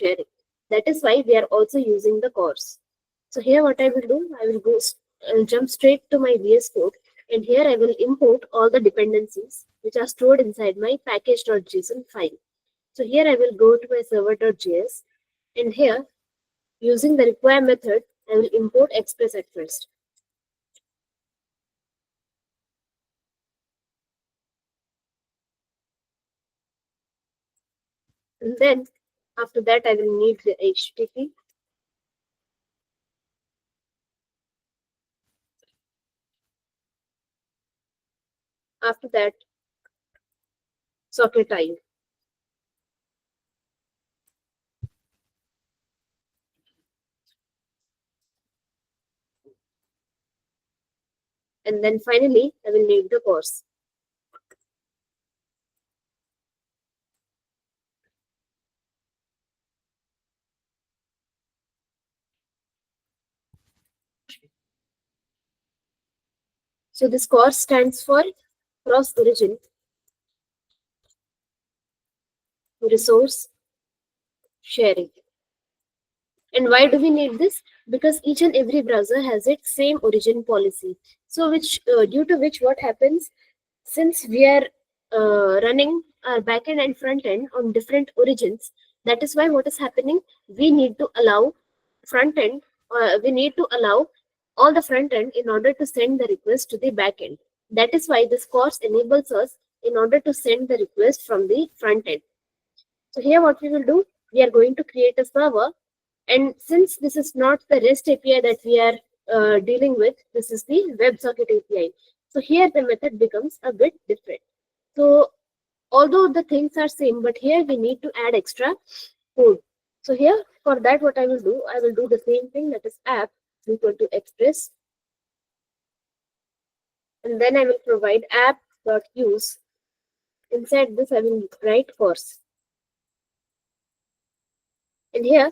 sharing. That is why we are also using the CORS. So here what I will do, I will jump straight to my VS Code, and here I will import all the dependencies which are stored inside my package.json file. So here I will go to my server.js, and here using the require method, I will import express at first. And then after that I will need the HTTP. After that, socket IO. And then finally I will need the CORS. So this CORS stands for cross origin resource sharing. And why do we need this? Because each and every browser has its same origin policy. So which due to which what happens, since we are running our backend and front end on different origins, that is why what is happening, we need to allow front end, we need to allow all the front end in order to send the request to the backend. That is why this CORS enables us in order to send the request from the front end. So here what we will do, we are going to create a server, and since this is not the REST API that we are dealing with, this is the WebSocket API. So here the method becomes a bit different. So although the things are same, but here we need to add extra code. So here for that what I will do the same thing, that is app equal to express, and then I will provide app.use. Inside this I will write CORS. And here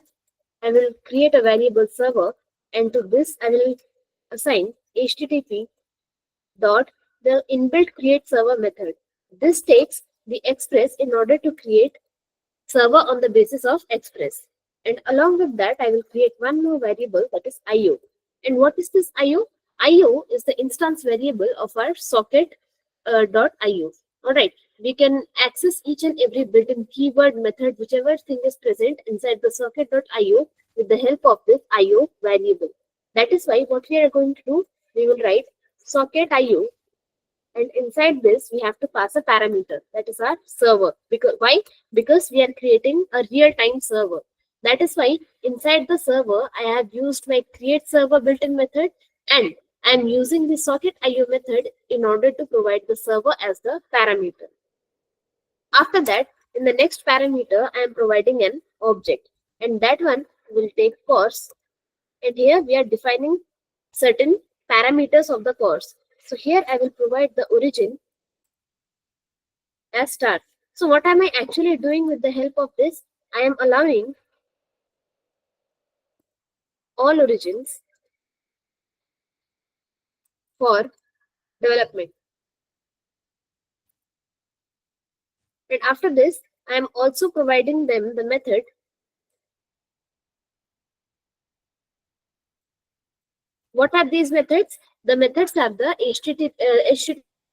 I will create a variable server, and to this I will assign HTTP dot the inbuilt create server method. This takes the express in order to create server on the basis of express. And along with that, I will create one more variable, that is IO. And what is this IO? IO is the instance variable of our socket .io. All right, we can access each and every built-in keyword method, whichever thing is present inside the socket.io with the help of this IO variable. That is why what we are going to do, we will write socket.io, and inside this we have to pass a parameter, that is our server. Because why? Because we are creating a real-time server. That is why inside the server I have used my create server built-in method, and I am using the socket.io method in order to provide the server as the parameter. After that, in the next parameter I am providing an object, and that one will take CORS, and here we are defining certain parameters of the CORS. So here I will provide the origin as star. So what am I actually doing with the help of this? I am allowing all origins for development. And after this, I am also providing them the method. What are these methods? The methods are the HTTP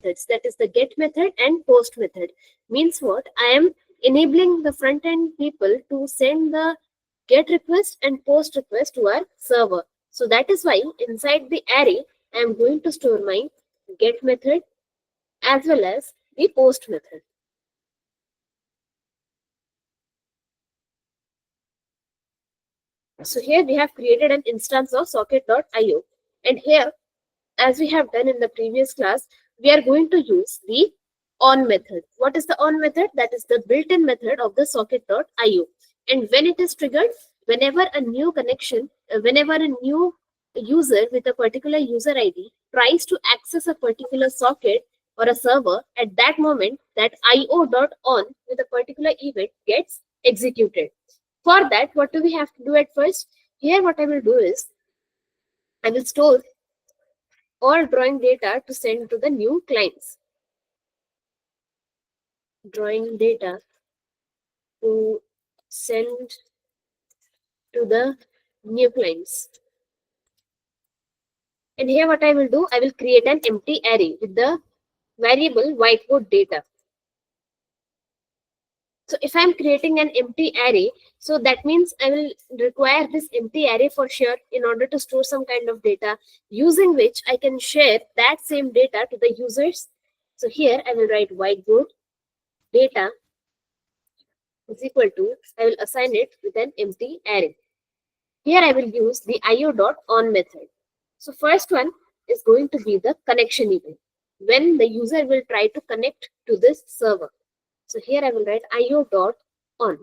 methods, that is the get method and post method. Means what? I am enabling the front end people to send the get request and post request to our server. So that is why inside the array, I am going to store my get method as well as the post method. So here we have created an instance of socket.io, and here, as we have done in the previous class, we are going to use the on method. What is the on method? That is the built-in method of the socket.io. And when it is triggered, whenever a new connection, whenever a new user with a particular user ID tries to access a particular socket or a server, at that moment, that io.on with a particular event gets executed. For that, what do we have to do at first? Here, what I will do is, I will store all drawing data to send to the new clients. Drawing data to send to the new clients. And here what I will do, I will create an empty array with the variable whiteboard data. So if I'm creating an empty array, so that means I will require this empty array for sure in order to store some kind of data using which I can share that same data to the users. So here I will write whiteboard data is equal to, I will assign it with an empty array. Here I will use the io.on method. So first one is going to be the connection event when the user will try to connect to this server. So here I will write io.on.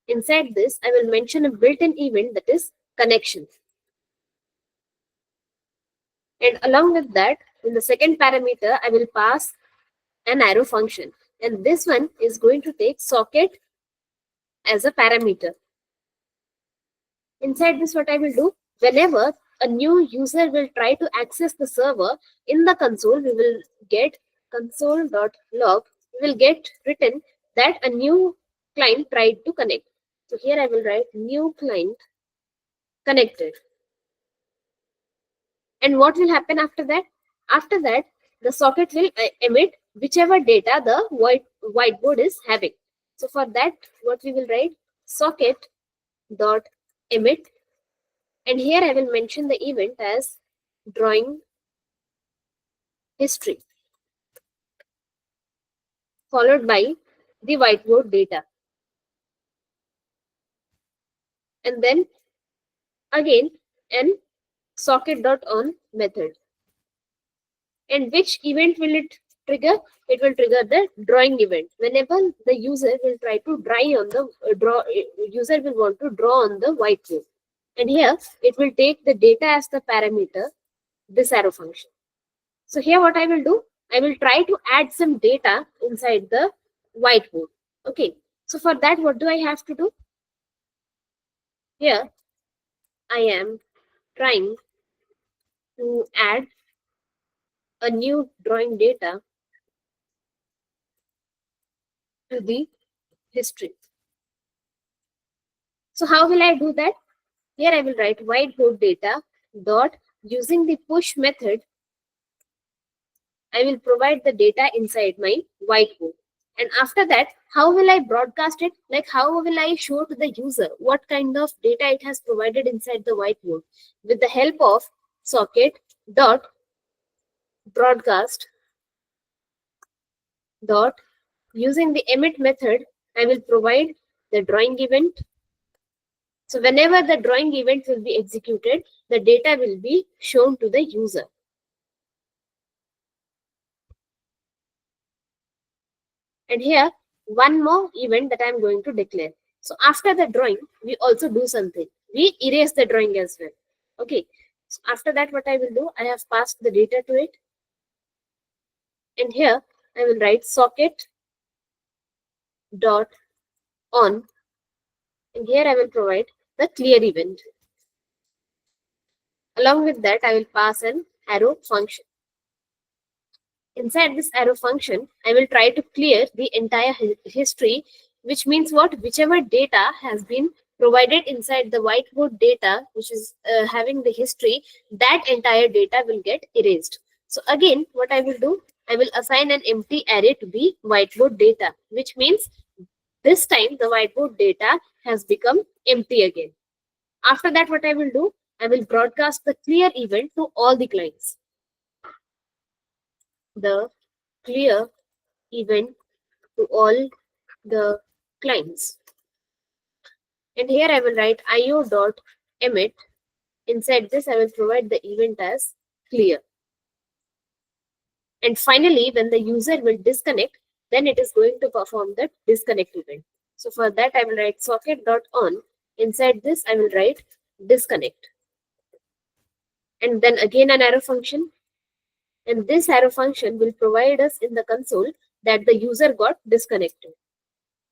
Inside this, I will mention a built-in event that is connection. And along with that, in the second parameter, I will pass an arrow function. And this one is going to take socket as a parameter. Inside this, what I will do, whenever a new user will try to access the server, in the console, we will get console.log, we will get written that a new client tried to connect. So here I will write new client connected. And what will happen after that? After that, the socket will emit whichever data the whiteboard is having. So for that, what we will write, socket dot emit, and here I will mention the event as drawing history, followed by the whiteboard data. And then again an socket.on method. And which event will it trigger? It will trigger the drawing event. Whenever the user will try to user will want to draw on the whiteboard. And here it will take the data as the parameter, this arrow function. So here what I will do, I will try to add some data inside the whiteboard. Okay. So for that, what do I have to do? Here I am trying to add a new drawing data to the history. So how will I do that? Here I will write whiteboard data dot, using the push method, I will provide the data inside my whiteboard. And after that, how will I broadcast it? Like how will I show to the user what kind of data it has provided inside the whiteboard? With the help of socket dot broadcast dot, using the emit method, I will provide the drawing event. So whenever the drawing event will be executed, the data will be shown to the user. And here, one more event that I'm going to declare. So after the drawing, we also do something. We erase the drawing as well. Okay. So after that, what I will do, I have passed the data to it. And here, I will write socket dot on. And here I will provide the clear event. Along with that, I will pass an arrow function. Inside this arrow function, I will try to clear the entire history, which means what? Whichever data has been provided inside the whiteboard data, which is having the history, that entire data will get erased. So again, what I will do, I will assign an empty array to the whiteboard data, which means this time the whiteboard data has become empty again. After that, what I will do, I will broadcast the clear event to all the clients. The clear event to all the clients. And here I will write io.emit. Inside this, I will provide the event as clear. And finally, when the user will disconnect, then it is going to perform the disconnect event. So for that, I will write socket.on. Inside this, I will write disconnect. And then again an arrow function. And this arrow function will provide us in the console that the user got disconnected.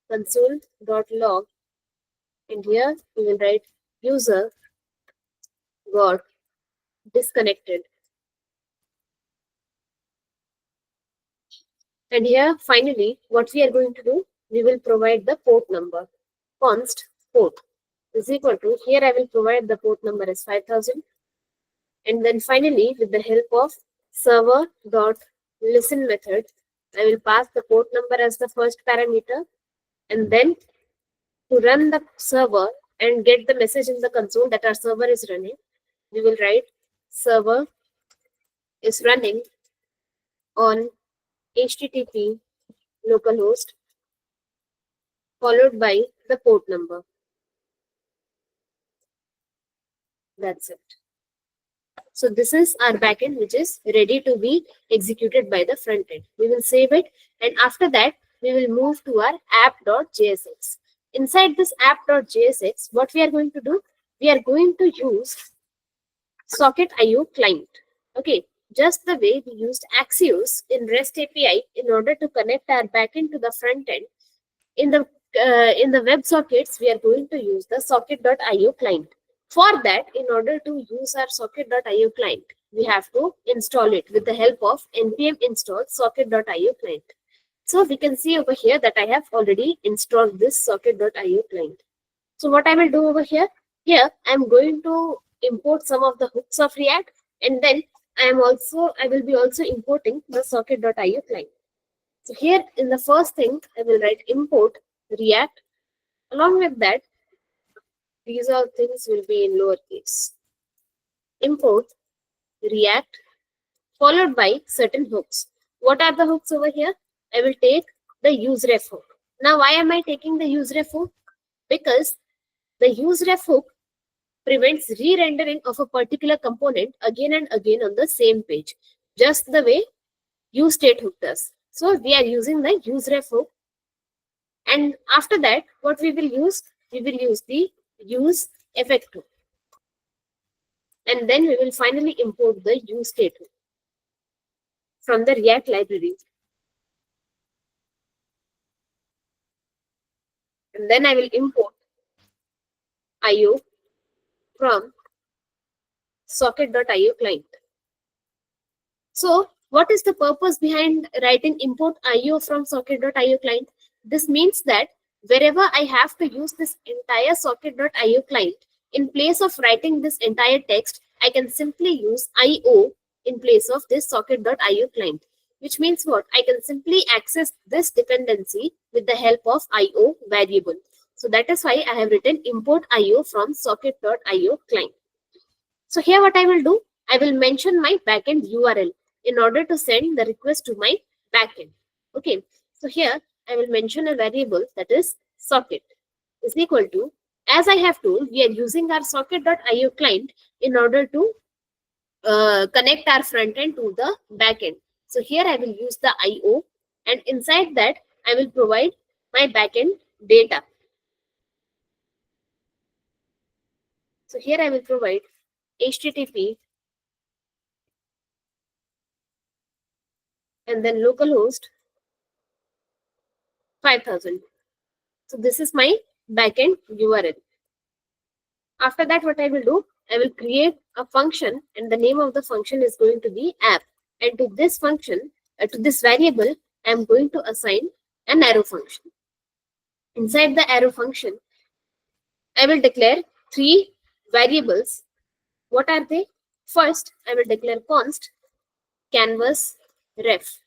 Console.log, and here we will write user got disconnected. And here finally what we are going to do, we will provide the port number, const port, is equal to, here I will provide the port number as 5000, and then finally with the help of server dot listen method, I will pass the port number as the first parameter, and then to run the server and get the message in the console that our server is running, we will write server is running on HTTP localhost followed by the port number. That's it. So this is our backend which is ready to be executed by the front end. We will save it, and after that we will move to our app.jsx. Inside this app.jsx, what we are going to do? We are going to use Socket.io client. Okay, just the way we used Axios in REST API in order to connect our backend to the front end. In the WebSockets, we are going to use the Socket.io client. For that, in order to use our Socket.io client, we have to install it with the help of npm install Socket.io client. So we can see over here that I have already installed this Socket.io client. So what I will do over here, I'm going to import some of the hooks of React, and then I will be also importing the Socket.io client. So here in the first thing, I will write import React. Along with that, these all things will be in lowercase. Import React followed by certain hooks. What are the hooks over here? I will take the useref hook. Now, why am I taking the useref hook? Because the useref hook prevents re-rendering of a particular component again and again on the same page, just the way useState hook does. So we are using the useref hook, and after that, what we will use? We will use the use effect hook, and then we will finally import the useState hook from the React library, and then I will import IO from socket.io client. So what is the purpose behind writing import IO from socket.io client? This means that wherever I have to use this entire socket.io client, in place of writing this entire text, I can simply use IO in place of this socket.io client. Which means what? I can simply access this dependency with the help of IO variable. So that is why I have written import IO from socket.io client. So here what I will do, I will mention my backend URL in order to send the request to my backend. Okay, so here I will mention a variable that is socket is equal to, as I have told, we are using our socket.io client in order to connect our front end to the backend. So here I will use the IO, and inside that I will provide my backend data. So here I will provide HTTP and then localhost 5000. So this is my backend URL. After that, what I will do, I will create a function, and the name of the function is going to be app. And to this function, to this variable, I am going to assign an arrow function. Inside the arrow function, I will declare three variables. What are they? First, I will declare const canvas ref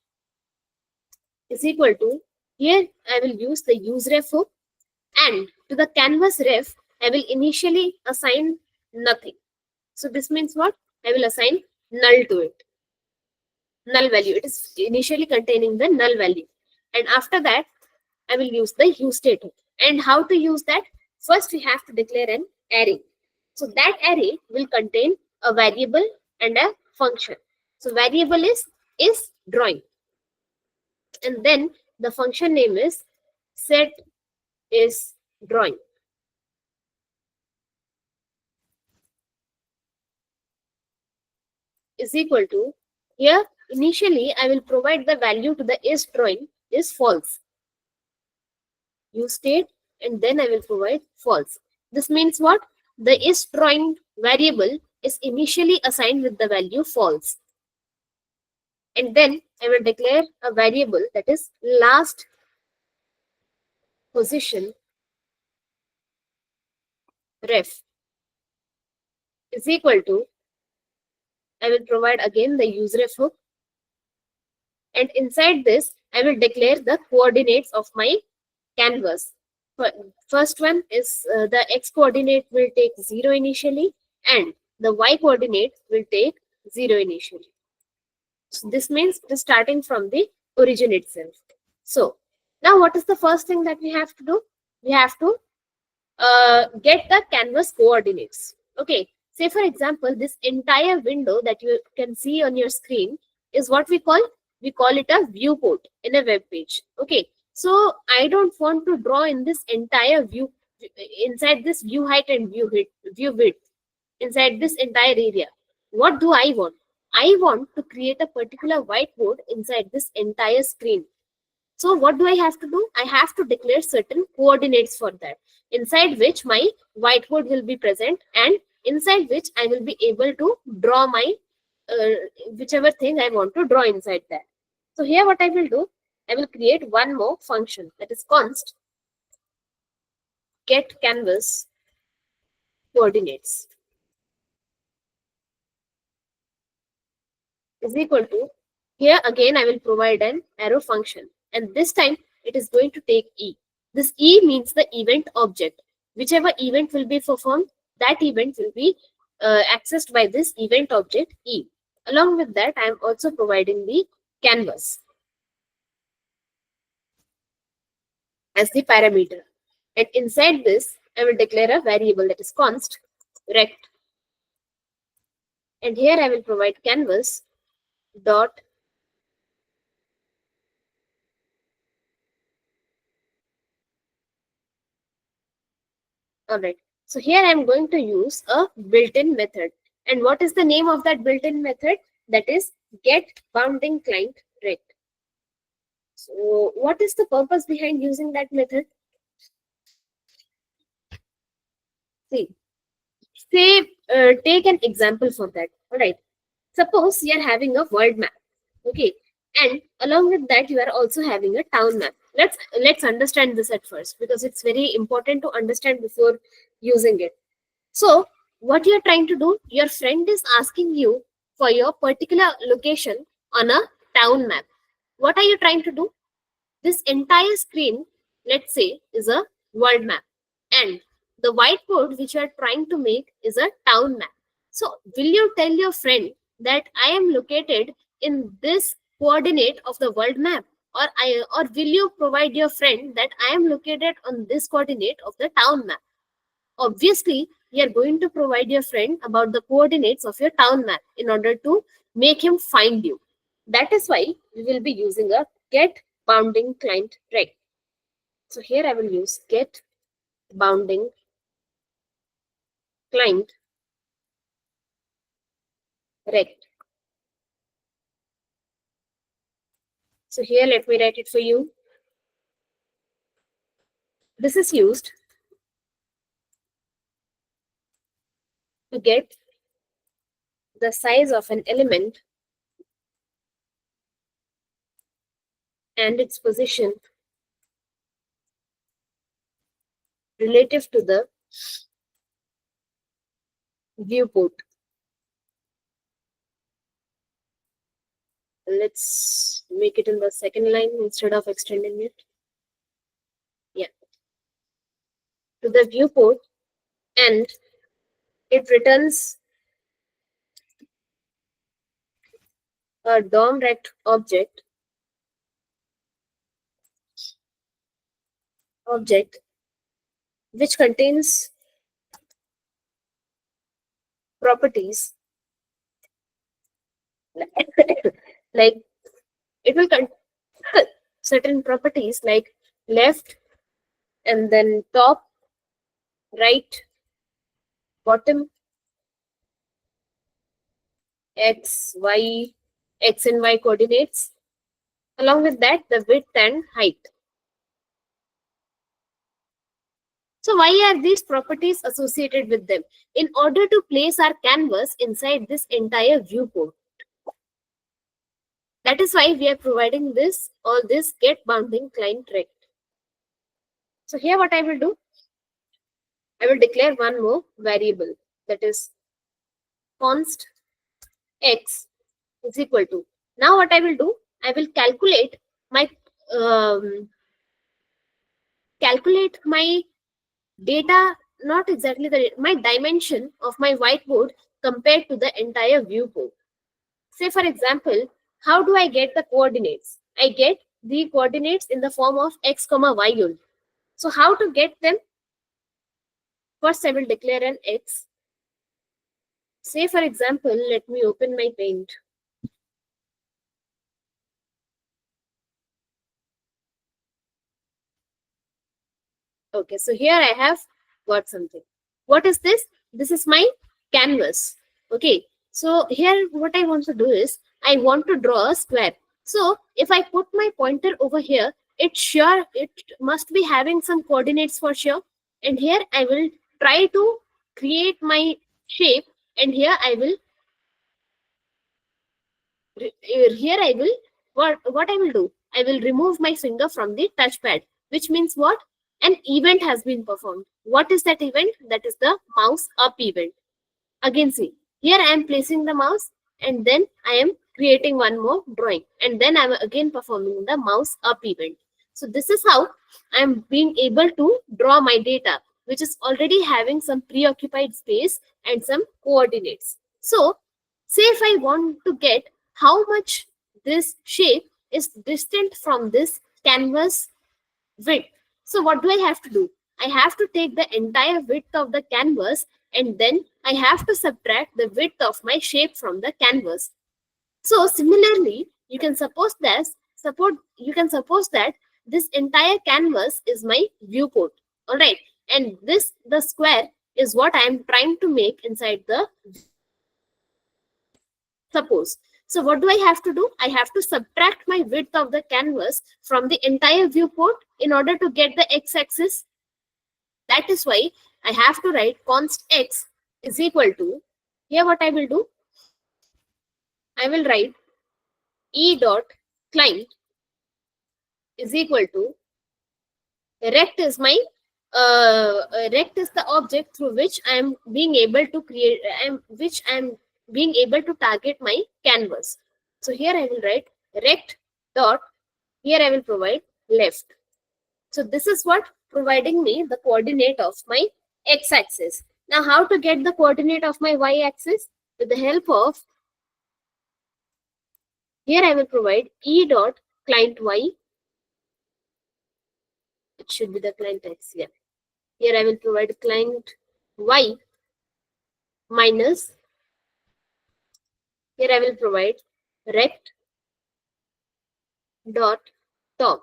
is equal to, here I will use the useref hook, and to the canvas ref, I will initially assign nothing. So this means what? I will assign null to it. Null value. It is initially containing the null value. And after that, I will use the useState hook. And how to use that? First, we have to declare an array. So that array will contain a variable and a function. So variable is drawing. And then the function name is set is drawing is equal to, here initially I will provide the value to the is drawing is false. useState, and then I will provide false. This means what? The is drawing variable is initially assigned with the value false. And then I will declare a variable that is last position ref is equal to, I will provide again the useref hook, and inside this I will declare the coordinates of my canvas. First one is the x coordinate will take 0 initially, and the y coordinate will take 0 initially. So this means it is starting from the origin itself. So now what is the first thing that we have to do? We have to get the canvas coordinates. Okay, say for example, this entire window that you can see on your screen is what we call it a viewport in a web page. Okay, so I don't want to draw in this entire view, inside this view height and view width, inside this entire area. What do I want? I want to create a particular whiteboard inside this entire screen. So what do I have to do? I have to declare certain coordinates for that, inside which my whiteboard will be present, and inside which I will be able to draw my uh, whichever thing I want to draw inside that. So here what I will do, I will create one more function, that is const get canvas coordinates is equal to, here again I will provide an arrow function, and this time it is going to take E. This E means the event object. Whichever event will be performed, that event will be accessed by this event object E. Along with that, I am also providing the canvas as the parameter. And inside this, I will declare a variable, that is const rect. And here I will provide canvas dot, alright. So here I am going to use a built-in method. And what is the name of that built-in method? That is get bounding client rect. So what is the purpose behind using that method? See, say, take an example for that. All right. Suppose you are having a world map. Okay. And along with that, you are also having a town map. Let's understand this at first, because it's very important to understand before using it. So what you're trying to do, your friend is asking you for your particular location on a town map. What are you trying to do? This entire screen, let's say, is a world map, and the whiteboard which you are trying to make is a town map. So will you tell your friend that I am located in this coordinate of the world map, or will you provide your friend that I am located on this coordinate of the town map? Obviously, you are going to provide your friend about the coordinates of your town map in order to make him find you. That is why we will be using a get bounding client rect. So here I will use get bounding client rect. So here let me write it for you. This is used to get the size of an element and its position relative to the viewport. Let's make it in the second line instead of extending it. Yeah. To the viewport, and it returns a DOM rect object which contains properties like, it will contain certain properties like left, and then top, right, bottom, x and y coordinates. Along with that, the width and height. So why are these properties associated with them? In order to place our canvas inside this entire viewport. That is why we are providing all this get bounding client rect. So here what I will do, I will declare one more variable, that is const x is equal to. Now what I will do, I will um, calculate my data, not exactly my dimension of my whiteboard compared to the entire viewport. Say for example, how do I get the coordinates? I get the coordinates in the form of x comma y only. So how to get them? First I will declare an x. Say for example, let me open my paint. Okay, so here I have got something. What is this? This is my canvas. Okay, so here what I want to do is I want to draw a square. So if I put my pointer over here, it must be having some coordinates for sure. And here I will try to create my shape, and here I will here I will what I will do, I will remove my finger from the touchpad, which means what? An event has been performed. What is that event? That is the mouse up event. Again, see, here I am placing the mouse, and then I am creating one more drawing, and then I am again performing the mouse up event. So this is how I am being able to draw my data, which is already having some preoccupied space and some coordinates. So say if I want to get how much this shape is distant from this canvas width. So what do I have to do? I have to take the entire width of the canvas, and then I have to subtract the width of my shape from the canvas. So similarly, you can suppose that this entire canvas is my viewport. All right, and the square is what I am trying to make inside the suppose. So what do I have to do? I have to subtract my width of the canvas from the entire viewport in order to get the x-axis. That is why I have to write const x is equal to, here what I will do, I will write e dot client is equal to rect is my rect is the object through which I am being able to create, which I am being able to target my canvas. So here I will write rect dot, here I will provide left. So this is what providing me the coordinate of my x-axis. Now how to get the coordinate of my y-axis? With the help of, here I will provide e dot client y. It should be the client x, yeah. Here I will provide client y minus, here I will provide rect dot top.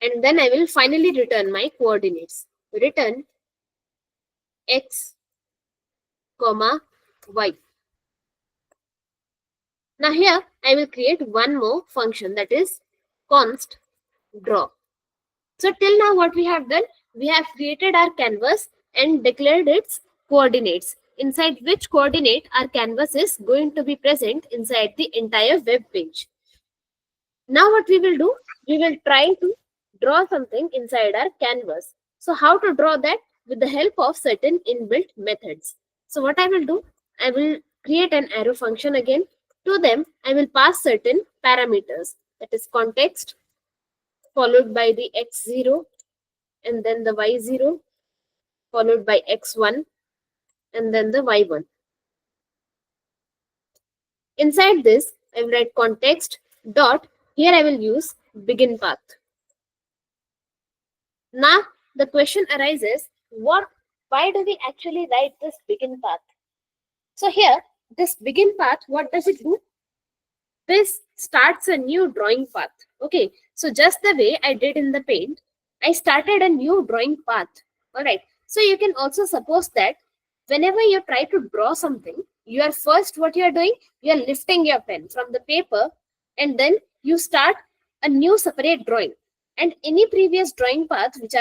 And then I will finally return my coordinates. Return x comma y. Now here I will create one more function, that is const draw. So till now what we have done, we have created our canvas and declared its coordinates, inside which coordinate our canvas is going to be present inside the entire web page. Now what we will do, we will try to draw something inside our canvas. So how to draw that? With the help of certain inbuilt methods. So what I will do, I will create an arrow function again. To them, I will pass certain parameters, that is context, followed by the x0, and then the y0, followed by x1, and then the y1. Inside this, I will write context dot, here I will use begin path. Now the question arises, why do we actually write this begin path? So here, this begin path, what does it do? This starts a new drawing path. Okay, so just the way I did in the paint, I started a new drawing path. All right, so you can also suppose that whenever you try to draw something, you are first, what you are doing, you are lifting your pen from the paper, and then you start a new separate drawing, and any previous drawing path which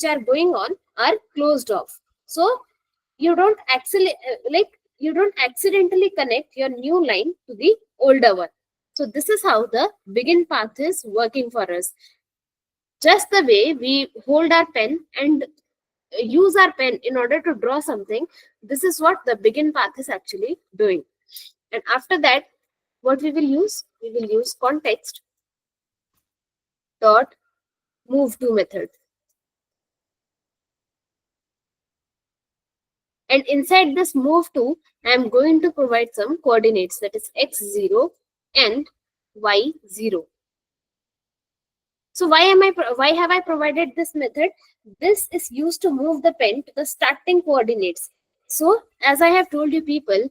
are going on are closed off. So you don't actually you don't accidentally connect your new line to the older one. So this is how the begin path is working for us. Just the way we hold our pen and use our pen in order to draw something, this is what the begin path is actually doing. And after that, what we will use? We will use context dot move to method. And inside this move to, I am going to provide some coordinates, that is x0 and y0. So why have I provided this method? This is used to move the pen to the starting coordinates. So as I have told you people,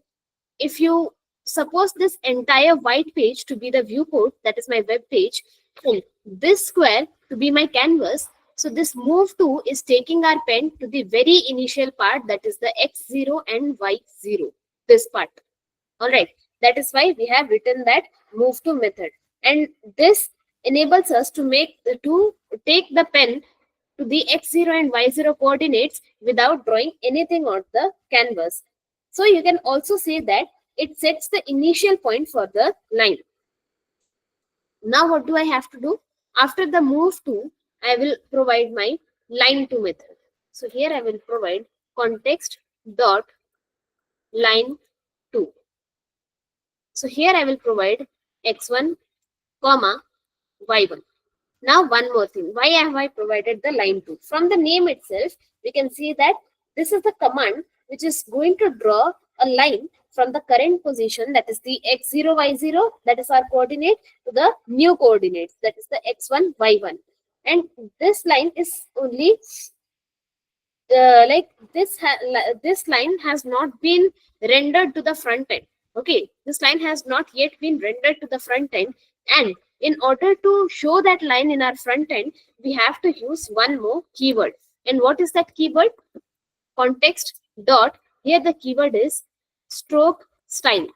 if you suppose this entire white page to be the viewport, that is my web page, and this square to be my canvas, so this move to is taking our pen to the very initial part, that is the x0 and y0, this part. All right, that is why we have written that move to method, and this enables us to take the pen to the x0 and y0 coordinates without drawing anything on the canvas. So you can also say that it sets the initial point for the line. Now what do I have to do? After the move to, I will provide my line to method. So here I will provide context dot line to. So here I will provide x1 comma y1. Now one more thing, why have I provided the line to? From the name itself, we can see that this is the command which is going to draw a line from the current position, that is the x0, y0, that is our coordinate, to the new coordinates, that is the x1, y1. And this line is only like this line has not been rendered to the front end. Okay, this line has not yet been rendered to the front end, and in order to show that line in our front end, we have to use one more keyword. And what is that keyword? Context dot, here the keyword is stroke style.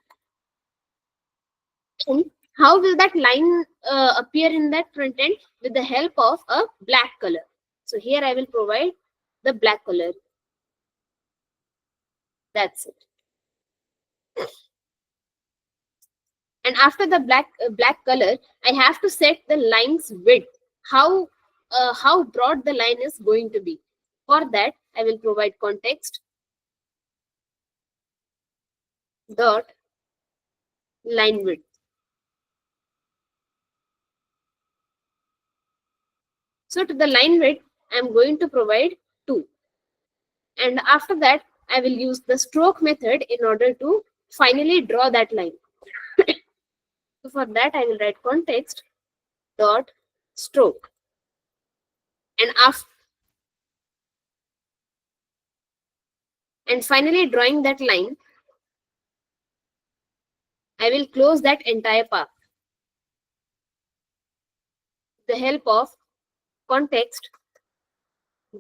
And how will that line appear in that front end? With the help of a black color. So here I will provide the black color. That's it. And after the black color, I have to set the line's width, how broad the line is going to be. For that, I will provide context dot line width. So to the line width, I am going to provide 2. And after that, I will use the stroke method in order to finally draw that line. So for that, I will write context dot stroke. And finally drawing that line, I will close that entire path with the help of context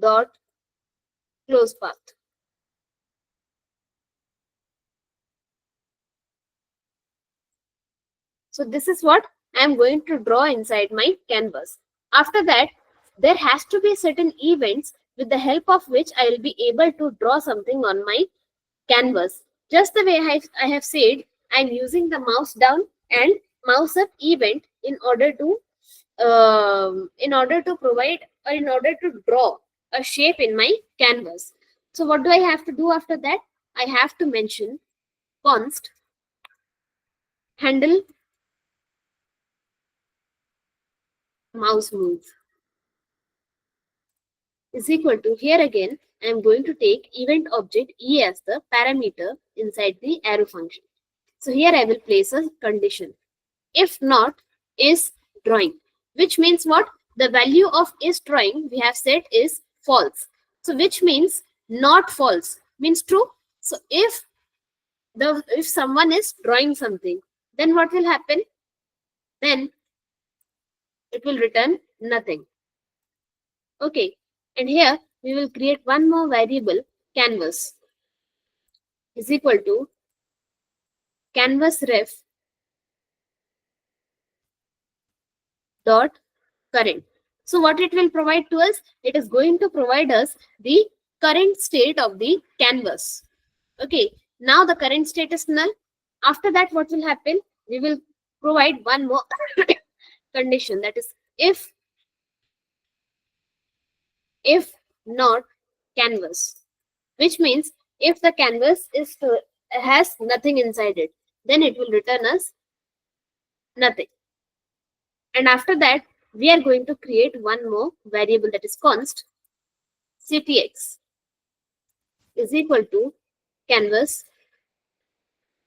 dot close path. So this is what I am going to draw inside my canvas. After that, there has to be certain events with the help of which I will be able to draw something on my canvas. Just the way I have said, I am using the mouse down and mouse up event in order to provide, or in order to draw a shape in my canvas. So what do I have to do after that? I have to mention const handle mouse move is equal to, here again I am going to take event object e as the parameter inside the arrow function. So here I will place a condition. If not is drawing, which means what? The value of is drawing we have set is false. So which means not false means true. So if someone is drawing something, then what will happen? Then it will return nothing. Okay, and here we will create one more variable, canvas is equal to canvas ref dot current. So what it will provide to us? It is going to provide us the current state of the canvas. Okay, now the current state is null. After that, what will happen? We will provide one more condition, that is if if not canvas, which means if the canvas has nothing inside it, then it will return us nothing. And after that, we are going to create one more variable, that is const ctx is equal to canvas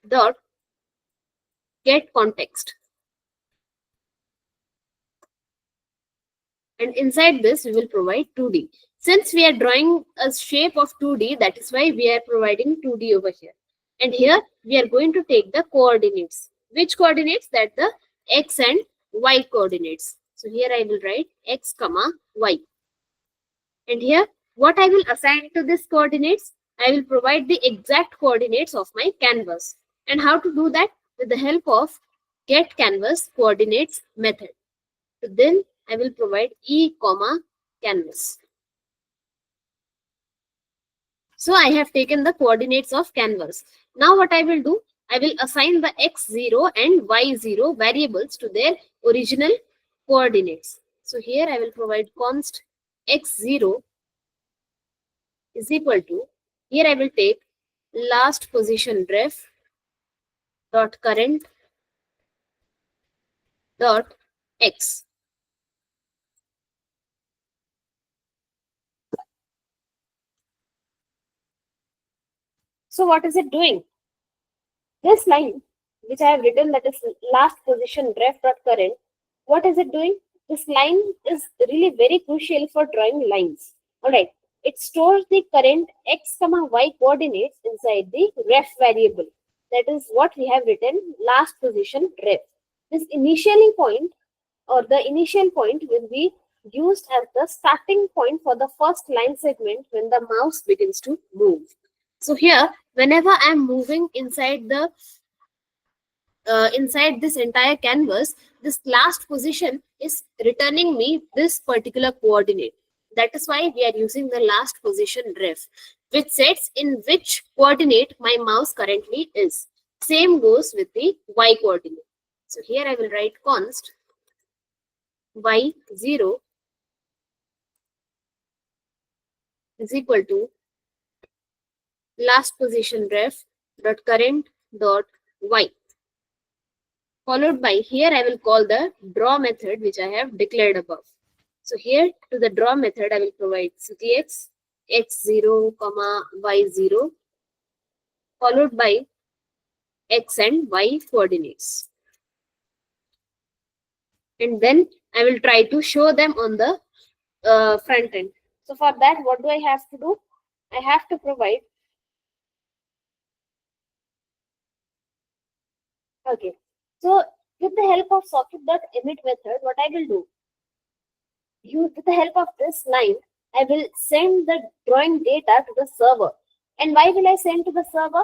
dot get context. And inside this we will provide 2D. Since we are drawing a shape of 2D, that is why we are providing 2D over here. And here we are going to take the coordinates. Which coordinates? That the x and y coordinates. So here I will write x comma y. And here what I will assign to this coordinates? I will provide the exact coordinates of my canvas. And how to do that? With the help of get canvas coordinates method. So then I will provide e comma canvas. So I have taken the coordinates of canvas. Now what I will do? I will assign the x0 and y0 variables to their original coordinates. So here I will provide const x0 is equal to, here I will take last position ref dot current dot x. So what is it doing? This line which I have written, that is last position ref dot current, what is it doing? This line is really very crucial for drawing lines. Alright, it stores the current x comma y coordinates inside the ref variable. That is what we have written, last position ref. This initially point or the initial point will be used as the starting point for the first line segment when the mouse begins to move. So here, whenever I am moving inside this entire canvas, this last position is returning me this particular coordinate. That is why we are using the last position ref, which sets in which coordinate my mouse currently is. Same goes with the y coordinate. So here I will write const y0 is equal to last position ref dot current dot y, followed by, here I will call the draw method which I have declared above. So here to the draw method I will provide ctx x0 comma y0 followed by x and y coordinates. And then I will try to show them on the front end. So for that, what do I have to do? I have to provide, okay. So with the help of socket.emit method, what I will do, with the help of this line, I will send the drawing data to the server. And why will I send to the server?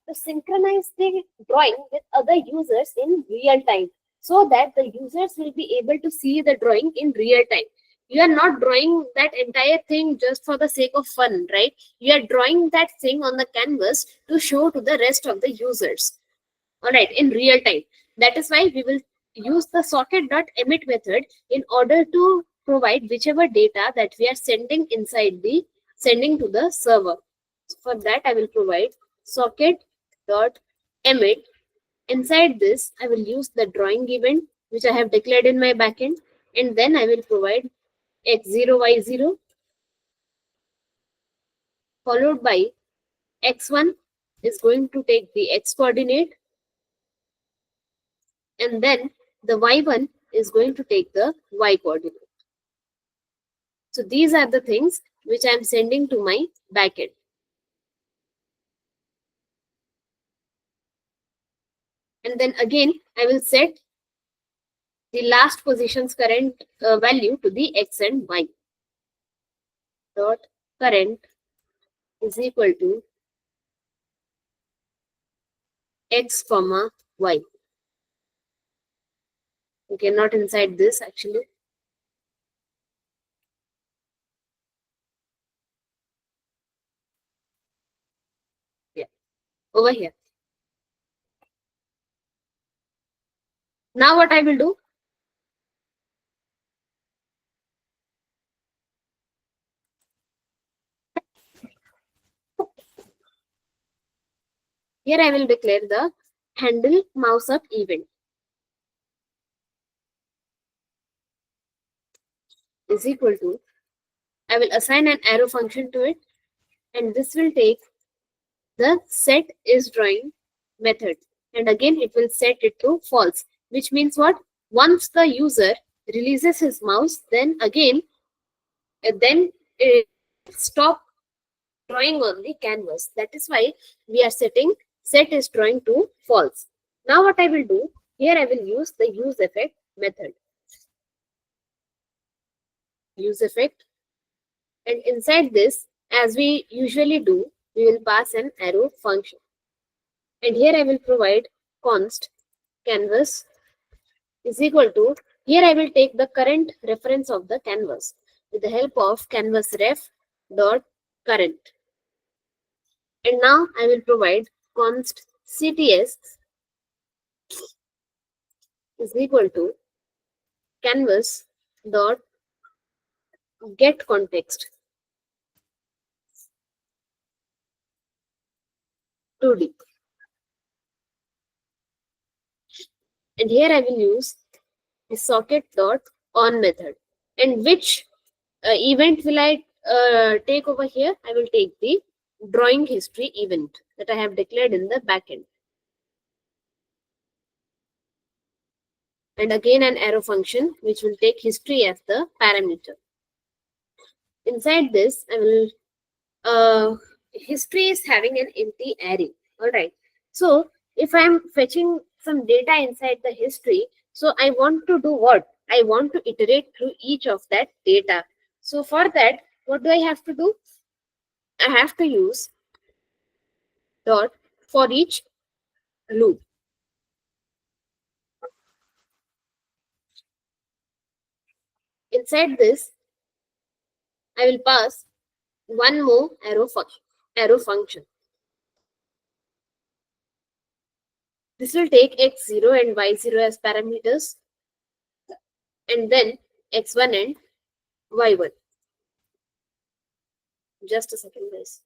To synchronize the drawing with other users in real time, so that the users will be able to see the drawing in real time. You are not drawing that entire thing just for the sake of fun, right? You are drawing that thing on the canvas to show to the rest of the users. All right, in real time. That is why we will use the socket.emit method in order to provide whichever data that we are sending sending to the server. So for that, I will provide socket.emit. Inside this, I will use the drawing event which I have declared in my backend, and then I will provide x0, y0 followed by x1 is going to take the x coordinate, and then the y1 is going to take the y coordinate. So these are the things which I am sending to my backend. And then again, I will set the last position's current value to the x and y. Dot current is equal to x comma y. Okay, not inside this actually. Yeah, over here. Now what I will do? Here I will declare the handle mouse up event is equal to, I will assign an arrow function to it, and this will take the set is drawing method, and again it will set it to false, which means what? Once the user releases his mouse, then again then it stop drawing on the canvas. That is why we are setting set is drawing to false. Now what I will do, here I will use the use effect method. Use effect, and inside this, as we usually do, we will pass an arrow function. And here I will provide const canvas is equal to, here I will take the current reference of the canvas with the help of canvas ref dot current. And now I will provide const cts is equal to canvas dot get context 2D. And here I will use the socket dot on method. And which event will I take over here? I will take the drawing history event that I have declared in the backend. And again an arrow function which will take history as the parameter. Inside this, I will history is having an empty array. All right. So if I'm fetching some data inside the history, so I want to do what? I want to iterate through each of that data. So for that, what do I have to do? I have to use dot for each loop. Inside this, I will pass one more arrow function. This will take x0 and y0 as parameters, and then x1 and y1. Just a second, guys.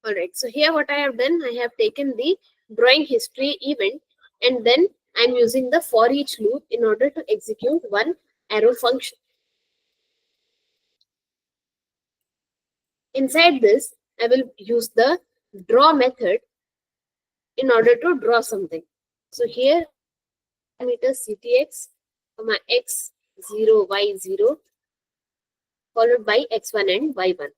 All right, so here what I have done, I have taken the drawing history event, and then I'm using the for each loop in order to execute one arrow function. Inside this, I will use the draw method in order to draw something. So here, parameter ctx, x0, y0, followed by x1 and y1.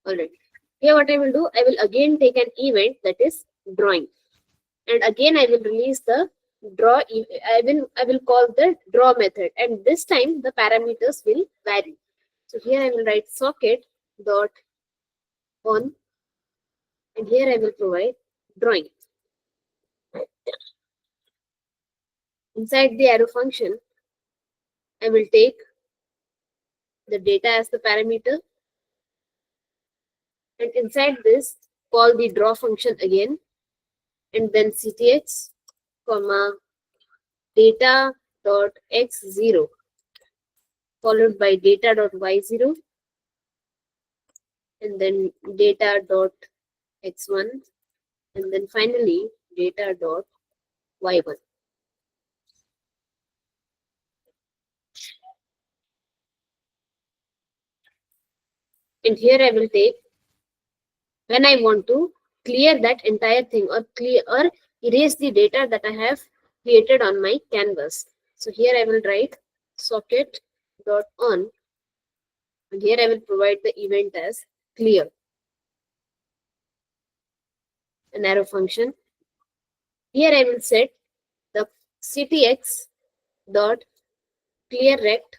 All right. Here what I will do, I will again take an event that is drawing, and again I will release the draw. I will call the draw method, and this time the parameters will vary. So here I will write socket dot on, and here I will provide drawing. Inside the arrow function, I will take the data as the parameter, and inside this call the draw function again, and then ctx comma data dot x0 followed by data dot y0, and then data dot x1, and then finally data dot y1. And here I will take, when I want to clear that entire thing, or clear or erase the data that I have created on my canvas. So here I will write socket dot on, and here I will provide the event as clear, an arrow function. Here I will set the ctx dot clear rect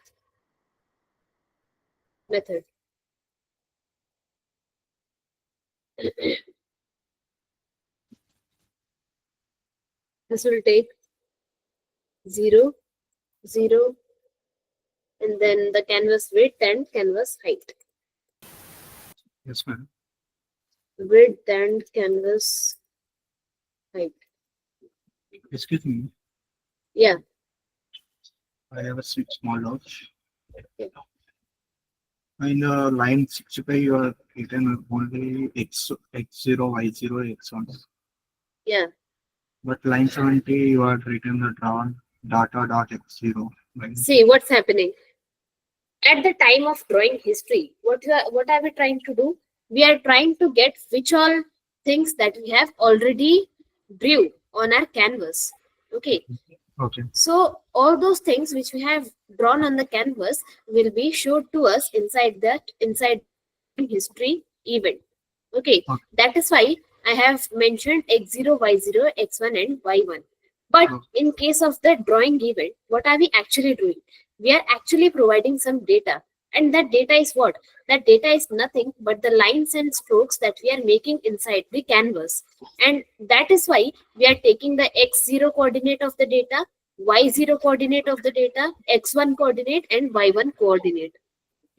method. This will take 0, 0, and then the canvas width and canvas height. Yes, ma'am. Width and canvas height. Excuse me. Yeah. I have a small doubt. Yeah. In line 65, you are written only x0, y0, x1. Yeah. But line 70, you are written the drawn data dot x0. Right? See what's happening. At the time of drawing history, what are we trying to do? We are trying to get which all things that we have already drew on our canvas. Okay. Okay. So all those things which we have drawn on the canvas will be showed to us inside history event. Okay, Okay. that is why I have mentioned x0, y0, x1, and y1. But Okay. in case of the drawing event, what are we actually doing? We are actually providing some data. And that data is what? That data is nothing but the lines and strokes that we are making inside the canvas. And that is why we are taking the x0 coordinate of the data, y0 coordinate of the data, x1 coordinate, and y1 coordinate.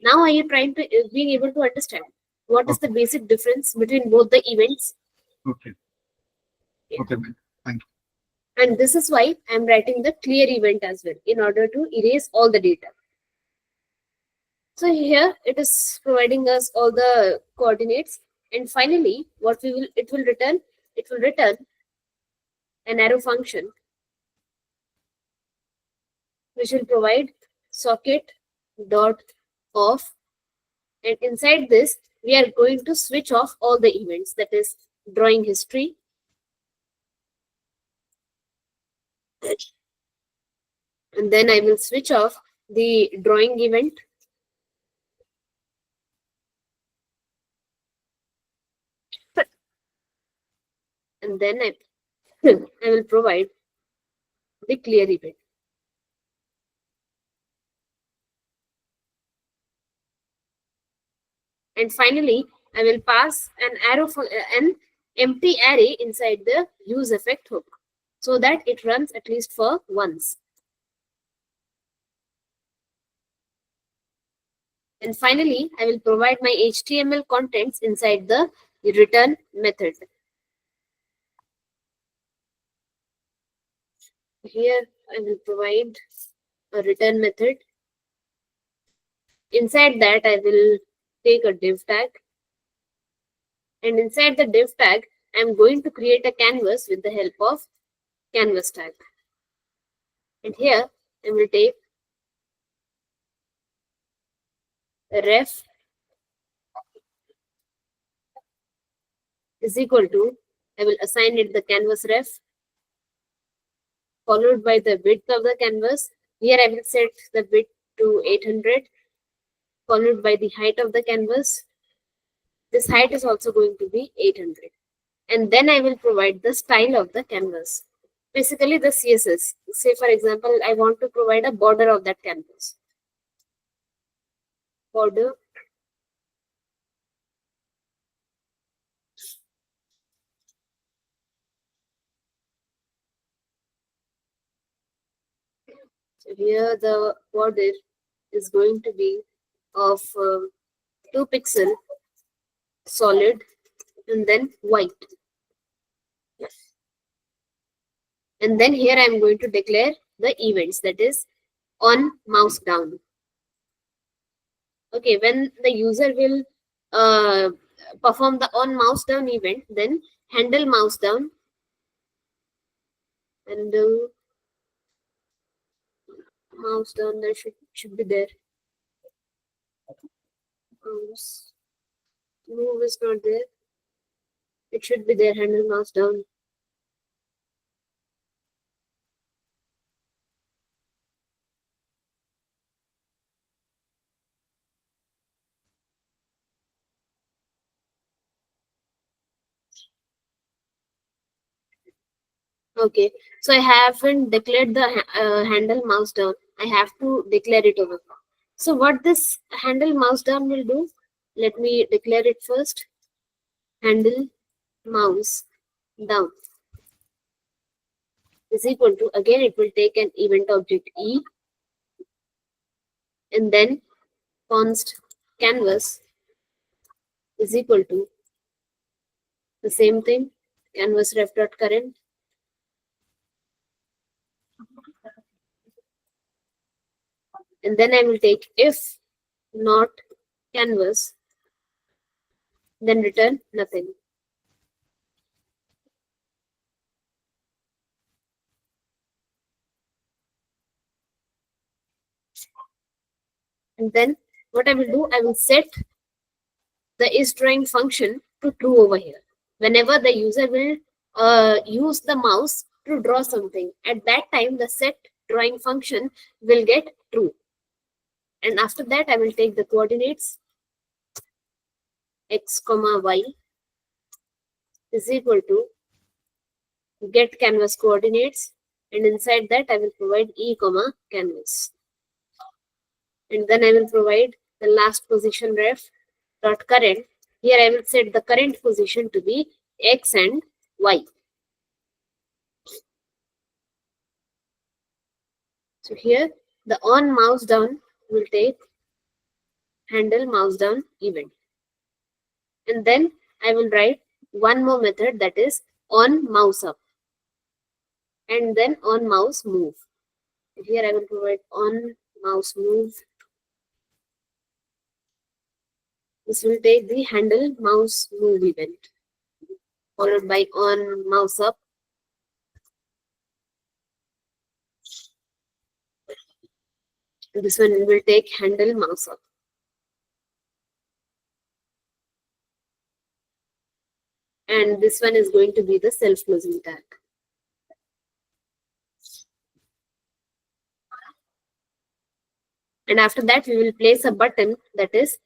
Now, are you trying to being able to understand what is the Okay. basic difference between both the events? Okay. Yeah. Okay, ma'am. Thank And this is why I'm writing the clear event as well in order to erase all the data. So here it is providing us all the coordinates, and finally, what we will it will return an arrow function which will provide socket dot off, and inside this we are going to switch off all the events, that is drawing history, and then I will switch off the drawing event, and then I will provide the clear event. And finally, I will pass an empty array inside the use effect hook so that it runs at least for once. And finally, I will provide my HTML contents inside the return method. Here I will provide a return method. Inside that, I will take a div tag. And inside the div tag, I'm going to create a canvas with the help of canvas tag. And here I will take a ref is equal to, I will assign it the canvas ref followed by the width of the canvas. Here I will set the width to 800 followed by the height of the canvas. This height is also going to be 800. And then I will provide the style of the canvas. Basically the CSS. Say for example, I want to provide a border of that canvas. Border. So here the border is going to be of 2 pixel solid and then white. And then here I am going to declare the events, that is on mouse down. Okay, when the user will perform the on mouse down event, then handle mouse down and mouse down that should be there. Mouse move is not there. It should be there, handle mouse down. Okay, so I haven't declared the handle mouse down. I have to declare it over. So what this handle mouse down will do, let me declare it first. Handle mouse down is equal to, again it will take an event object E, and then const canvas is equal to the same thing, canvas ref dot current, and then I will take if not canvas, then return nothing. And then what I will do, I will set the isDrawing function to true over here. Whenever the user will use the mouse to draw something, at that time the set drawing function will get true. And after that, I will take the coordinates x comma y is equal to get canvas coordinates, and inside that I will provide e comma canvas, and then I will provide the last position ref dot current. Here I will set the current position to be x and y. So here the on mouse down will take handle mouse down event, and then I will write one more method, that is on mouse up, and then on mouse move. Here I will provide on mouse move. This will take the handle mouse move event, followed by on mouse up. This one will take handle mouse up. And this one is going to be the self-closing tag. And after that, we will place a button, that is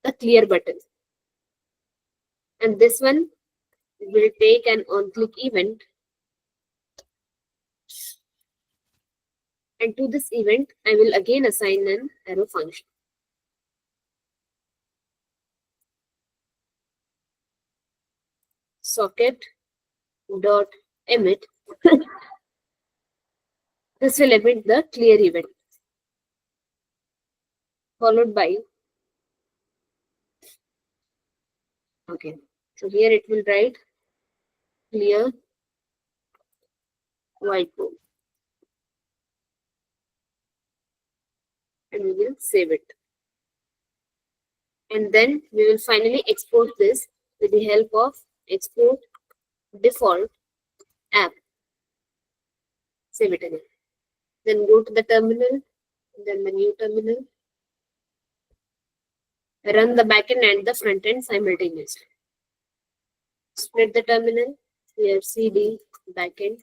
the clear button. And this one will take an on-click event. And to this event, I will again assign an arrow function. Socket dot emit. This will emit the clear event, followed by, okay, so here it will write clear whiteboard, and we will save it. And then we will finally export this with the help of export default app. Save it again. Then go to the terminal, then the new terminal. Run the backend and the front end simultaneously. Split the terminal. Here cd backend.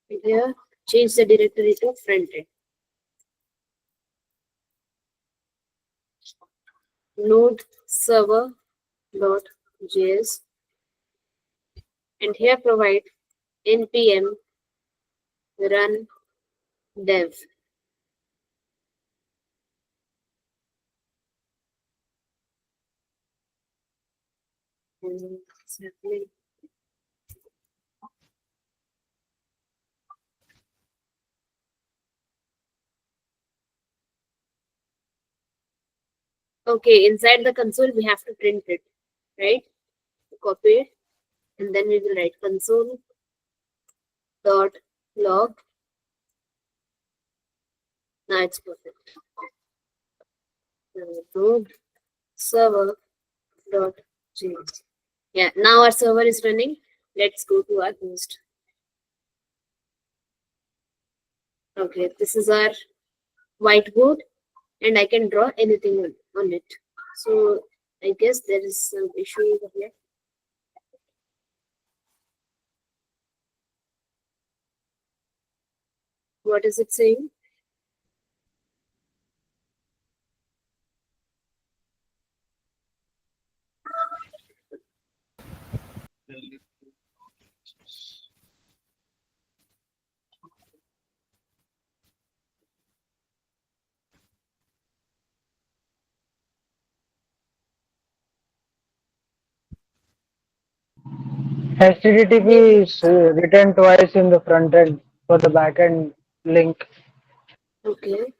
Here change the directory to front end. Node server.js, and here provide npm run dev. Okay, inside the console we have to print it, right? Copy it, and then we will write console dot log. Now it's perfect. Node server dot js. Yeah, now our server is running. Let's go to our host. Okay, this is our whiteboard, and I can draw anything on it. So I guess there is some issue over here. What is it saying? HTTP is written twice in the front end for the backend link. Okay.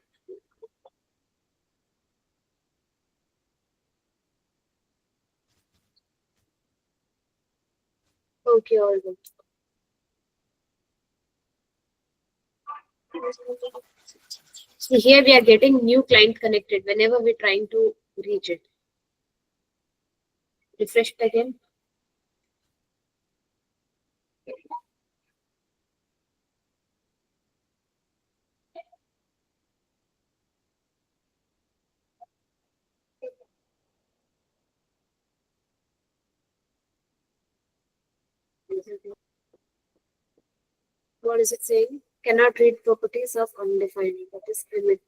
Okay, all good. See, here we are getting new client connected whenever we're trying to reach it. Refresh it again. What is it saying? Cannot read properties of undefined. That is limit.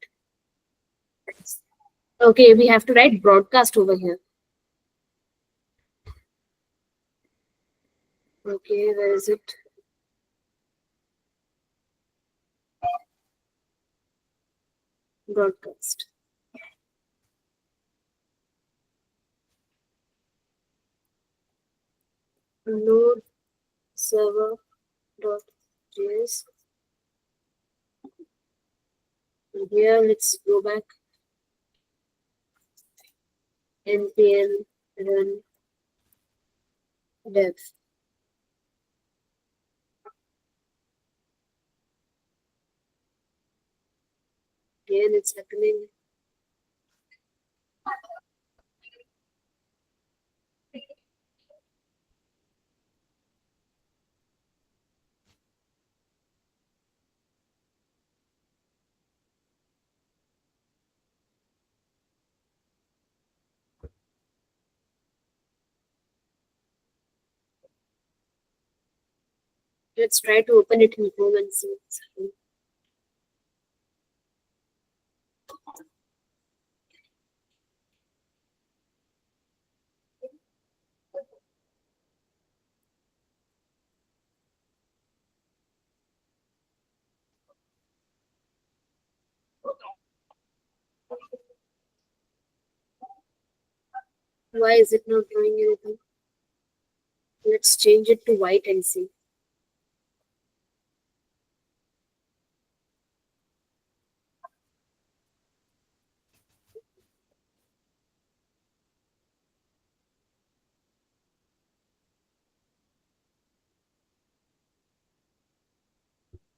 Okay, we have to write broadcast over here. Okay, where is it? Broadcast. Node server dot js. Here, let's go back. npm run dev. Again, it's happening. Let's try to open it in Chrome and see what's happening. Why is it not doing anything? Let's change it to white and see.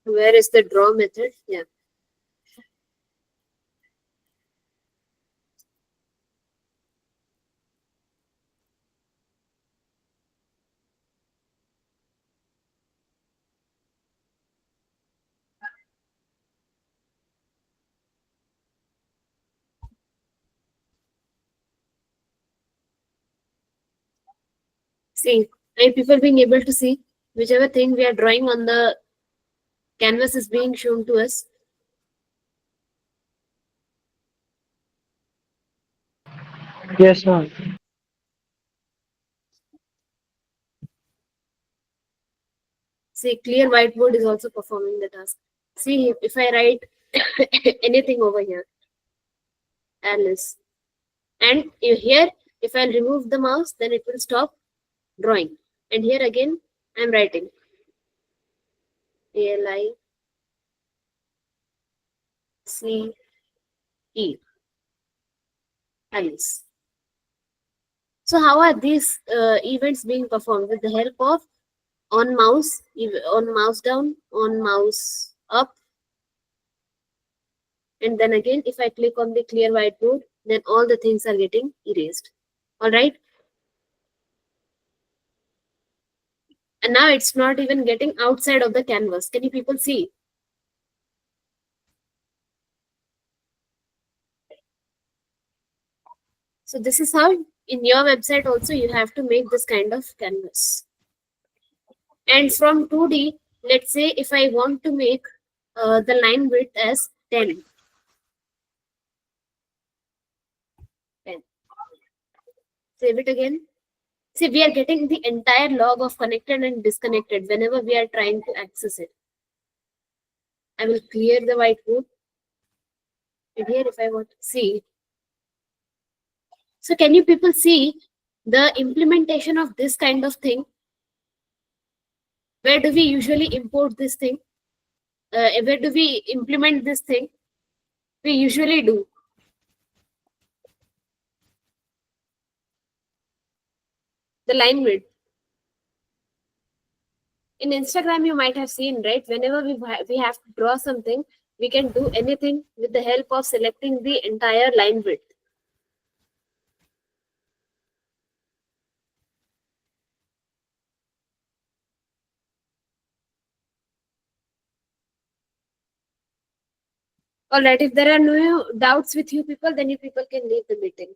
Where is the draw method? Yeah. See, are people being able to see whichever thing we are drawing on the canvas is being shown to us? Yes, ma'am. See, clear whiteboard is also performing the task. See, if I write anything over here, Alice, and here, if I'll remove the mouse, then it will stop drawing. And here again, I'm writing ALICE. Alice. So how are these events being performed? With the help of on mouse, on mouse down, on mouse up, and then again if I click on the clear whiteboard, then all the things are getting erased. All right, and now it's not even getting outside of the canvas. Can you people see? So this is how In your website also, you have to make this kind of canvas. And from 2D, let's say if I want to make the line width as 10. 10. Save it again. See, we are getting the entire log of connected and disconnected whenever we are trying to access it. I will clear the whiteboard. And here if I want to see. So can you people see the implementation of this kind of thing? Where do we usually import this thing? Where do we implement this thing? We usually do. The line width. In Instagram, you might have seen, right? Whenever we have to draw something, we can do anything with the help of selecting the entire line width. All right, if there are no doubts with you people, then you people can leave the meeting.